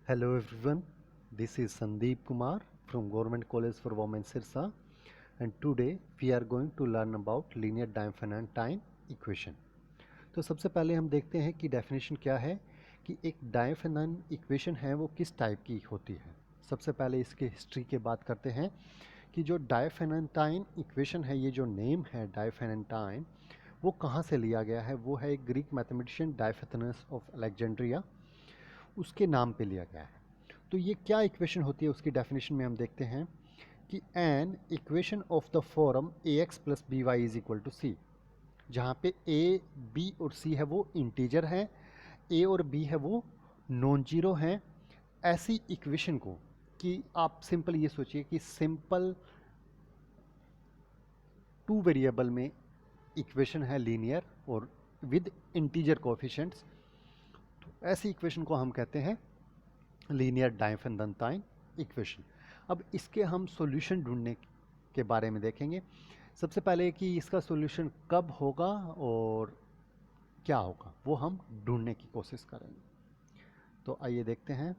Hello everyone, this is Sandeep Kumar from Government College for Women Sirsa, and today we are going to learn about linear Diophantine equation. तो सबसे पहले हम देखते हैं कि definition क्या है कि एक डायफेनेटाइन इक्वेशन है वो किस टाइप की होती है। सबसे पहले इसके हिस्ट्री की बात करते हैं कि जो डायफेनेटाइन इक्वेशन है, ये जो नेम है डायफेनेटाइन, वो कहाँ से लिया गया है। वो है एक ग्रीक मैथमेटिशियन डायफेथनस ऑफ अलेक्जेंड्रिया, उसके नाम पे लिया गया है। तो ये क्या इक्वेशन होती है, उसकी डेफिनेशन में हम देखते हैं कि an equation of the form a x plus b y is equal to c, जहाँ पे ए बी और सी है वो इंटीजर है, ए और बी है वो नॉन जीरो हैं। ऐसी इक्वेशन को कि आप सिंपल ये सोचिए कि सिंपल टू वेरिएबल में इक्वेशन है लीनियर और विद इंटीजर कोफिशिएंट्स, तो ऐसी इक्वेशन को हम कहते हैं लीनियर डायफेनेटाइन इक्वेशन। अब इसके हम सॉल्यूशन ढूंढने के बारे में देखेंगे। सबसे पहले कि इसका सॉल्यूशन कब होगा और क्या होगा वो हम ढूंढने की कोशिश करेंगे। तो आइए देखते हैं।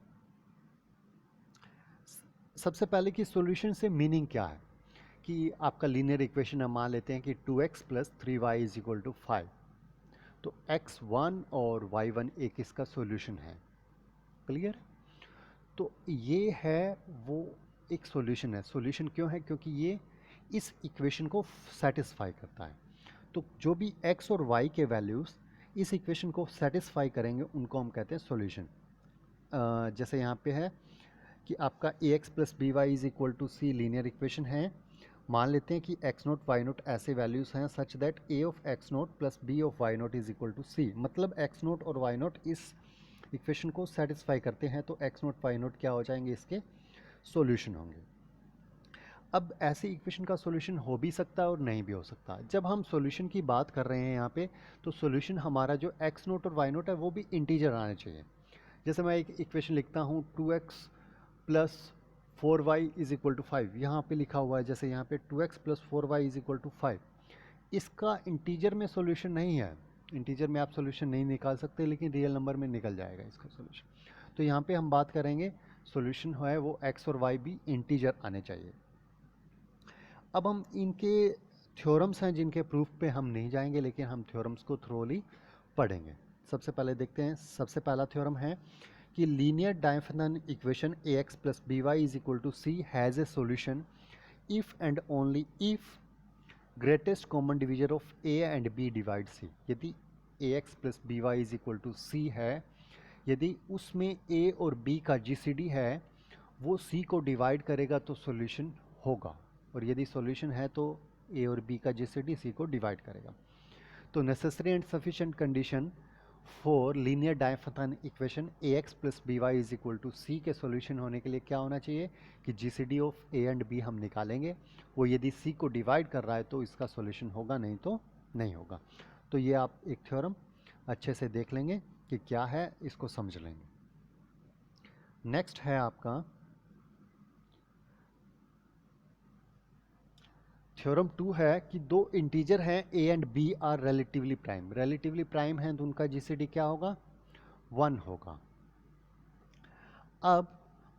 सबसे पहले कि सॉल्यूशन से मीनिंग क्या है कि आपका लीनियर इक्वेशन हम मान लेते हैं कि 2x plus 3y is equal to 5। तो x1 और y1 एक इसका सॉल्यूशन है। क्लियर? तो ये है वो एक सॉल्यूशन है। सॉल्यूशन क्यों है? क्योंकि ये इस इक्वेशन को सेटिस्फाई करता है। तो जो भी x और y के वैल्यूज़ इस इक्वेशन को सेटिस्फाई करेंगे उनको हम कहते हैं सॉल्यूशन। जैसे यहाँ पे है कि आपका a x plus b y is equal to c linear equation है। मान लेते हैं कि एक्स नोट वाई नोट ऐसे वैल्यूज़ हैं such that a of x naught plus b of y naught is equal to c, मतलब x naught और y naught इस इक्वेशन को सेटिस्फाई करते हैं, तो एक्स नोट वाई नोट क्या हो जाएंगे, इसके सॉल्यूशन होंगे। अब ऐसे इक्वेशन का सॉल्यूशन हो भी सकता है और नहीं भी हो सकता। जब हम सॉल्यूशन की बात कर रहे हैं यहाँ पे, तो सॉल्यूशन हमारा जो एक्स नोट और वाई नोट है वो भी इंटीजर आने चाहिए। जैसे मैं एक इक्वेशन लिखता हूँ 2x plus 4y is equal to 5, यहाँ पे लिखा हुआ है जैसे यहाँ पे 2x plus 4y is equal to 5। इसका इंटीजर में सॉल्यूशन नहीं है, इंटीजर में आप सॉल्यूशन नहीं निकाल सकते, लेकिन रियल नंबर में निकल जाएगा इसका सॉल्यूशन। तो यहाँ पे हम बात करेंगे सॉल्यूशन है वो x और y भी इंटीजर आने चाहिए। अब हम इनके थ्योरम्स हैं जिनके प्रूफ पे हम नहीं जाएंगे, लेकिन हम थ्योरम्स को थ्रोली पढ़ेंगे। सबसे पहले देखते हैं। सबसे पहला थ्योरम है कि linear Diophantine equation a x plus b y is equal to c has a solution if and only if greatest common divisor of A and b divide c. यदि a x plus b y is equal to c है, यदि उसमें ए और B का GCD है वो सी को divide करेगा तो सॉल्यूशन होगा, और यदि सॉल्यूशन है तो ए और बी का जीसीडी सी को डिवाइड करेगा। तो necessary and sufficient condition for linear Diophantine equation a x plus b y is equal to c के सॉल्यूशन होने के लिए क्या होना चाहिए कि GCD of A and b हम निकालेंगे, वो यदि सी को डिवाइड कर रहा है तो इसका सॉल्यूशन होगा, नहीं तो नहीं होगा। तो ये आप एक थ्योरम अच्छे से देख लेंगे कि क्या है, इसको समझ लेंगे। नेक्स्ट है आपका थ्योरम 2 है कि दो इंटीजर हैं A and B are relatively prime. Relatively prime है तो उनका जीसीडी क्या होगा, 1 होगा। अब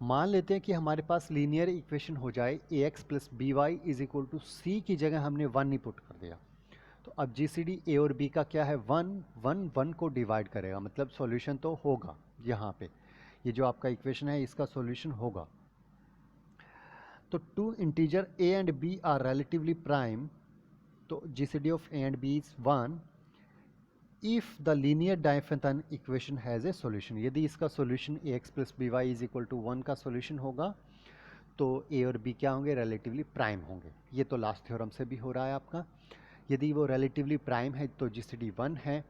मान लेते हैं कि हमारे पास लीनियर इक्वेशन हो जाए a x plus b y is equal to c की जगह हमने 1 ही पुट कर दिया। तो अब जीसीडी ए और बी का क्या है, 1 1 1 को डिवाइड करेगा, मतलब सॉल्यूशन तो होगा। यहाँ पे ये जो आपका इक्वेशन है इसका सॉल्यूशन होगा। तो two integer a and B are relatively prime, तो GCD of A and b is 1 if the linear Diophantine equation has a solution. यदि इसका solution a x plus b y is equal to 1 का solution होगा तो ए और B क्या होंगे, relatively prime होंगे। ये तो लास्ट थ्योरम से भी हो रहा है आपका। यदि वो रिलेटिवली प्राइम है तो जीसीडी 1 है,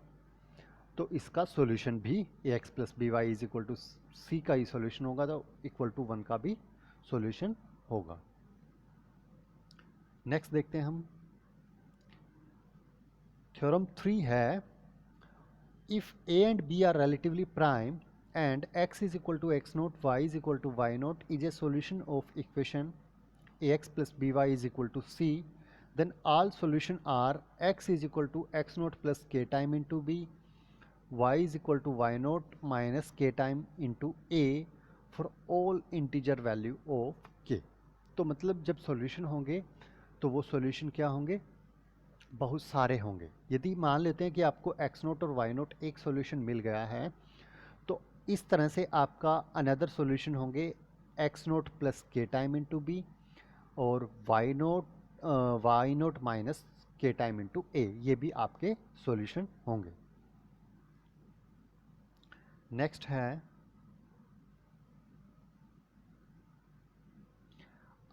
तो इसका सॉल्यूशन भी a x plus b y is equal to c का ही सॉल्यूशन होगा, तो इक्वल टू 1 का भी सॉल्यूशन होगा। नेक्स्ट देखते हैं हम। थ्योरम 3 है if a and b are relatively prime and x is equal to x naught, y is equal to y naught is a solution of equation ax plus by is equal to c, then all solution are x is equal to x naught plus k time into b, y is equal to y naught minus k time into a for all integer value of के। तो मतलब जब solution होंगे तो वो solution क्या होंगे, बहुत सारे होंगे। यदि मान लेते हैं कि आपको x नोट और y नोट एक सॉल्यूशन मिल गया है, तो इस तरह से आपका अनदर सॉल्यूशन होंगे x नोट प्लस के टाइम इंटू बी और y नोट माइनस के टाइम इंटू ए, ये भी आपके सॉल्यूशन होंगे। नेक्स्ट है,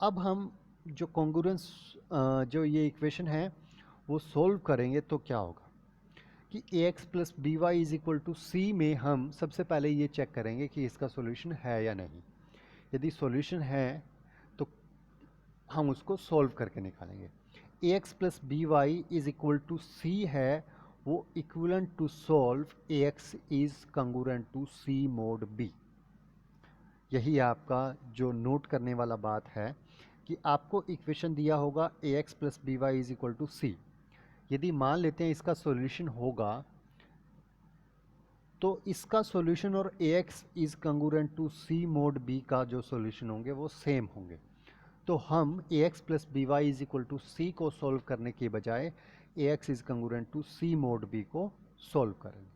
अब हम जो कॉन्ग्रुएंस जो ये इक्वेशन है वो सोल्व करेंगे तो क्या होगा कि ax plus b y is equal to c में हम सबसे पहले ये चेक करेंगे कि इसका सॉल्यूशन है या नहीं। यदि सॉल्यूशन है तो हम उसको सोल्व करके निकालेंगे। ax plus b y is equal to c है, वो equivalent to solve ax is congruent to C mod b। यही आपका जो नोट करने वाला बात है कि आपको इक्वेशन दिया होगा ax plus b y is equal to c. यदि मान लेते हैं इसका सॉल्यूशन होगा तो इसका सॉल्यूशन और ax is congruent to c mod b का जो सॉल्यूशन होंगे वो सेम होंगे। तो हम ax plus b y is equal to c को सॉल्व करने के बजाय ax is congruent to c mod b को सॉल्व करेंगे।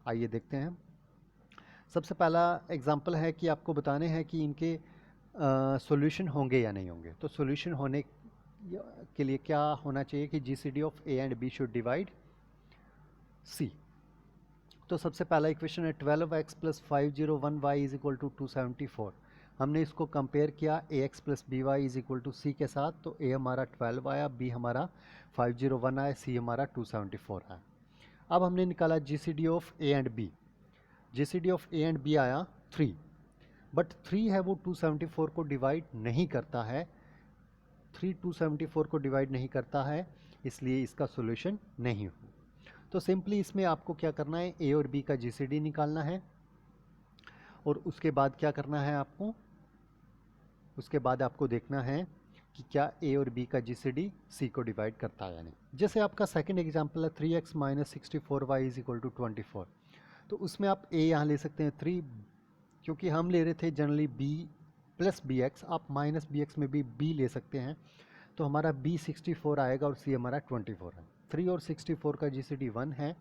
आइए देखते हैं। सबसे पहला एग्जांपल है कि आपको बताने हैं कि इनके सॉल्यूशन होंगे या नहीं होंगे। तो सॉल्यूशन होने के लिए क्या होना चाहिए कि GCD of A and b should divide c. तो सबसे पहला इक्वेशन है 12x plus 501y is equal to 274। हमने इसको कंपेयर किया ax plus b y is equal to c के साथ, तो a हमारा 12 आया, b हमारा 501 आया, c हमारा 274 आया। अब हमने निकाला GCD of A and B. GCD of A and B आया 3, बट 3 है वो 274 को डिवाइड नहीं करता है। 3 274 को डिवाइड नहीं करता है, इसलिए इसका सॉल्यूशन नहीं हो। तो सिंपली इसमें आपको क्या करना है, ए और बी का जीसीडी निकालना है और उसके बाद क्या करना है आपको, उसके बाद आपको देखना है कि क्या ए और बी का जीसीडी सी को डिवाइड करता है या नहीं। जैसे आपका सेकंड एग्जांपल है 3x minus 64y is equal to 24। तो उसमें आप ए यहाँ ले सकते हैं 3, क्योंकि हम ले रहे थे generally b plus B X, आप माइनस बी एक्स में भी b ले सकते हैं। तो हमारा b 64 आएगा और c हमारा 24 है। 3 और 64 का जीसीडी 1 है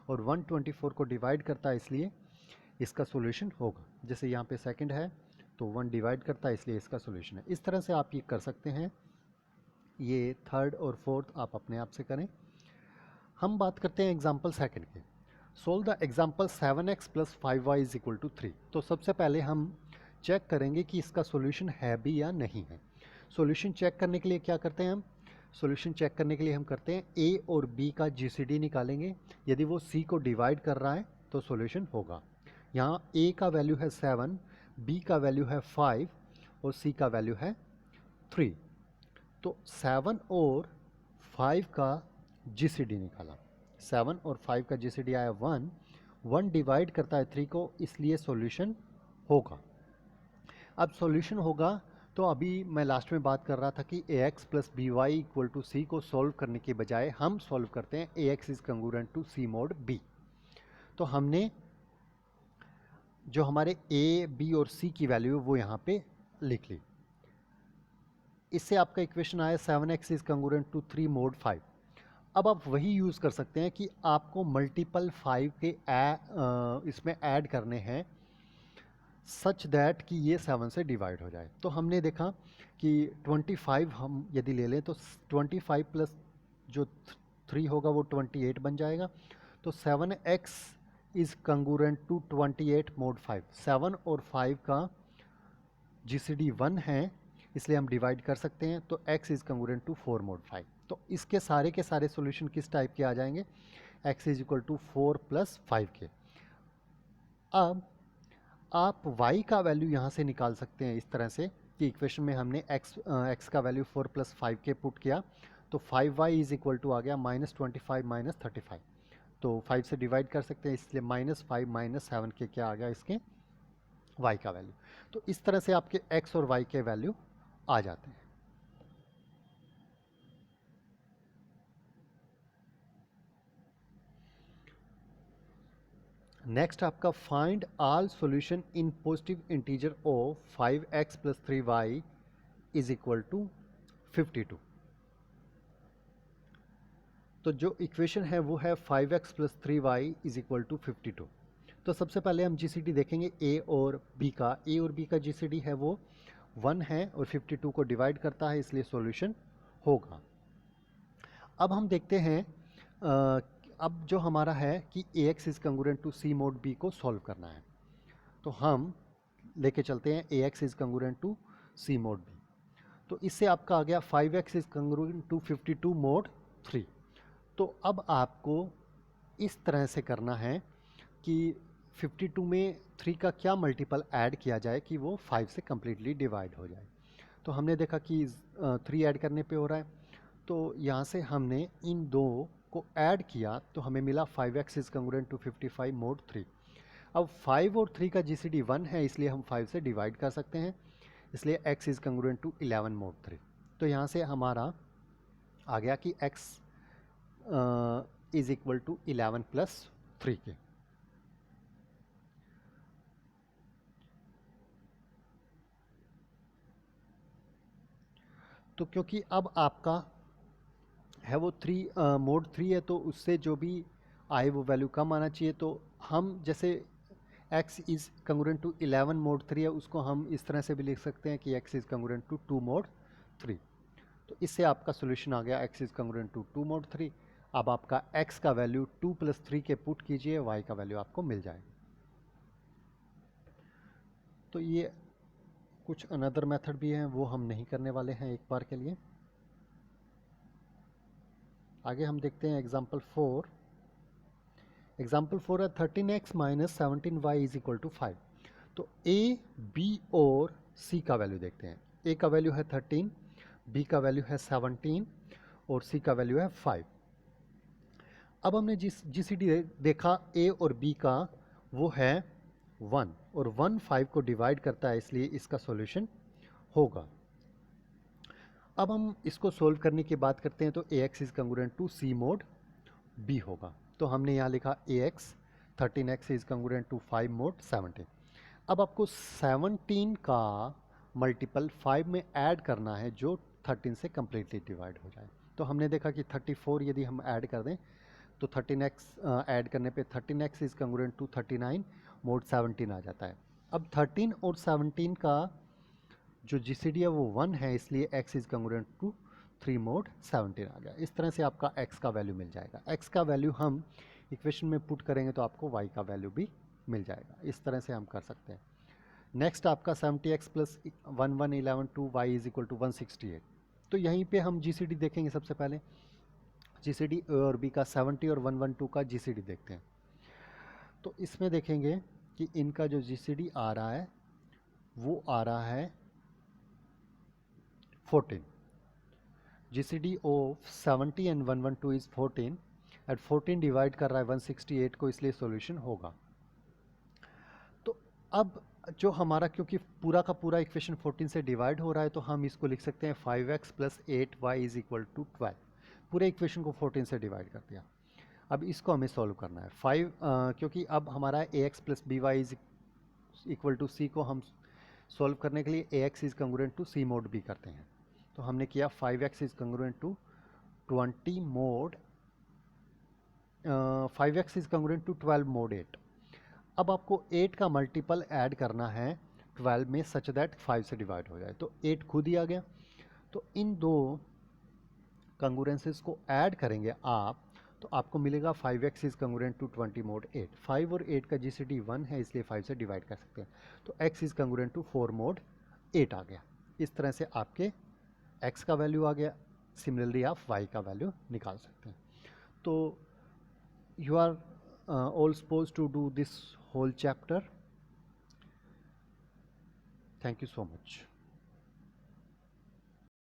और 1 24 को डिवाइड करता है, इसलिए इसका सॉल्यूशन होगा। जैसे यहाँ पे सेकंड है तो 1 डिवाइड करता है, इसलिए इसका सॉल्यूशन है। इस तरह से आप ये कर सकते हैं। ये थर्ड और फोर्थ आप अपने आप से करें। हम बात करते हैं एग्जाम्पल सेकंड के। Solve the example 7x plus 5y is equal to 3। तो सबसे पहले हम चेक करेंगे कि इसका सॉल्यूशन है भी या नहीं है। सॉल्यूशन चेक करने के लिए क्या करते हैं हम, सॉल्यूशन चेक करने के लिए हम करते हैं a और b का जीसीडी निकालेंगे। यदि वो c को डिवाइड कर रहा है तो सॉल्यूशन होगा। यहाँ a का वैल्यू है 7, b का वैल्यू है 5 और c का वैल्यू है 3। तो 7 और 5 का जीसीडी निकाला। 7 और 5 का जीसीडी आया 1, 1 डिवाइड करता है 3 को, इसलिए सॉल्यूशन होगा। अब सॉल्यूशन होगा तो अभी मैं लास्ट में बात कर रहा था कि ax plus b y equal to c को सॉल्व करने के बजाय हम सॉल्व करते हैं ax is congruent to C mod b। तो हमने जो हमारे a, b और c की वैल्यू वो यहाँ पे लिख ली। इससे आपका इक्वेशन आया 7x is congruent to 3 mode 5। अब आप वही यूज़ कर सकते हैं कि आपको मल्टीपल 5 के इसमें ऐड करने हैं सच दैट कि ये 7 से डिवाइड हो जाए। तो हमने देखा कि 25 हम यदि ले लें तो 25 प्लस जो 3 होगा वो 28 बन जाएगा। तो 7x is congruent to 28 mode 5। 7 और 5 का जीसीडी 1 है, इसलिए हम डिवाइड कर सकते हैं। तो x is congruent to 4 mod 5। तो इसके सारे के सारे सॉल्यूशन किस टाइप के आ जाएंगे, x is equal to 4 plus 5 के। अब आप y का वैल्यू यहाँ से निकाल सकते हैं इस तरह से कि इक्वेशन में हमने x का वैल्यू 4 प्लस 5 के पुट किया, तो 5y इज इक्वल टू आ गया -25 माइनस 35। तो 5 से डिवाइड कर सकते हैं, इसलिए -5 माइनस 7 के क्या आ गया इसके y का वैल्यू। तो इस तरह से आपके x और y के वैल्यू आ जाते हैं। नेक्स्ट आपका find all solution in positive integer of 5x plus 3y is equal to 52। तो जो इक्वेशन है वो है 5x plus 3y is equal to 52। तो सबसे पहले हम जीसीडी देखेंगे ए और बी का। ए और बी का जीसीडी है वो 1 है और 52 को डिवाइड करता है, इसलिए सॉल्यूशन होगा। अब हम देखते हैं अब जो हमारा है कि ax is congruent to c mod b को सॉल्व करना है। तो हम लेके चलते हैं ax is congruent to c mod b। तो इससे आपका आ गया 5x is congruent to 52 mod 3। तो अब आपको इस तरह से करना है कि 52 में 3 का क्या मल्टीपल ऐड किया जाए कि वो 5 से कम्प्लीटली डिवाइड हो जाए। तो हमने देखा कि 3 ऐड करने पे हो रहा है, तो यहाँ से हमने इन दो को ऐड किया तो हमें मिला 5x is congruent to 55 mod 3। अब 5 और 3 का जीसीडी 1 है, इसलिए हम 5 से डिवाइड कर सकते हैं, इसलिए x is congruent to 11 mod 3। तो यहाँ से हमारा आ गया कि x is equal to 11 plus 3 के। तो क्योंकि अब आपका है वो 3 मोड 3 है, तो उससे जो भी आए वो वैल्यू कम आना चाहिए। तो हम जैसे x is congruent to 11 mod 3 है, उसको हम इस तरह से भी लिख सकते हैं कि x is congruent to 2 mod 3। तो इससे आपका सोल्यूशन आ गया x is congruent to 2 mod 3। अब आपका x का वैल्यू 2 प्लस 3 के पुट कीजिए, y का वैल्यू आपको मिल जाएगा। तो ये कुछ अनदर मेथड भी हैं, वो हम नहीं करने वाले हैं एक बार के लिए। आगे हम देखते हैं एग्जाम्पल 4। एग्जाम्पल 4 है 13x minus 17y is equal to 5। तो a, b और c का वैल्यू देखते हैं। a का वैल्यू है 13, b का वैल्यू है 17 और c का वैल्यू है 5। अब हमने जिस जीसीडी देखा a और b का वो है 1 और 1 5 को डिवाइड करता है, इसलिए इसका सॉल्यूशन होगा। अब हम इसको सोल्व करने की बात करते हैं, तो ax is congruent to c mod b होगा। तो हमने यहाँ लिखा ax 13x is congruent to 5 mod 17। अब आपको 17 का मल्टीपल 5 में ऐड करना है जो 13 से कम्प्लीटली डिवाइड हो जाए। तो हमने देखा कि 34 यदि हम ऐड कर दें तो 13x ऐड करने पे 13x is congruent to 39 mod 17 आ जाता है। अब 13 और 17 का जो जीसीडी है वो 1 है, इसलिए x is congruent to 3 mod 17 आ गया। इस तरह से आपका x का वैल्यू मिल जाएगा। x का वैल्यू हम इक्वेशन में पुट करेंगे तो आपको y का वैल्यू भी मिल जाएगा। इस तरह से हम कर सकते हैं। नेक्स्ट आपका 70x plus 1111 two y is equal to 168। तो यहीं पे हम जीसीडी देखेंगे। सबसे पहले जीसीडी ए और बी का 70 और 112 का जीसीडी देखते हैं। तो इसमें देखेंगे कि इनका जो जीसीडी आ रहा है वो आ रहा है 14। GCD of 70 and 112 is 14 eight 14 divide कर रहा है 168 को, इसलिए सॉल्यूशन होगा। तो अब जो हमारा, क्योंकि पूरा का पूरा इक्वेशन 14 से डिवाइड हो रहा है, तो हम इसको लिख सकते हैं 5x plus 8y is equal to 12। पूरे इक्वेशन को 14 से डिवाइड कर दिया। अब इसको हमें सॉल्व करना है। क्योंकि अब हमारा ax plus by is equal to c को हम सॉल्व करने के लिए ax is congruent to c mod b करते हैं। तो हमने किया 5x is congruent to 20 mod 5x is congruent to 12 mod 8। अब आपको 8 का मल्टीपल ऐड करना है 12 में सच दैट 5 से डिवाइड हो जाए। तो 8 खुद ही आ गया। तो इन दो कंग्रुएंसेस को ऐड करेंगे आप, तो आपको मिलेगा 5x is congruent to 20 mod 8। 5 और 8 का जीसीडी 1 है, इसलिए 5 से डिवाइड कर सकते हैं। तो x is congruent to 4 mod 8 आ गया। इस तरह से आपके x का वैल्यू आ गया। सिमिलरली आप y का वैल्यू निकाल सकते हैं। तो you are all suppose to do this whole chapter. Thank you so much.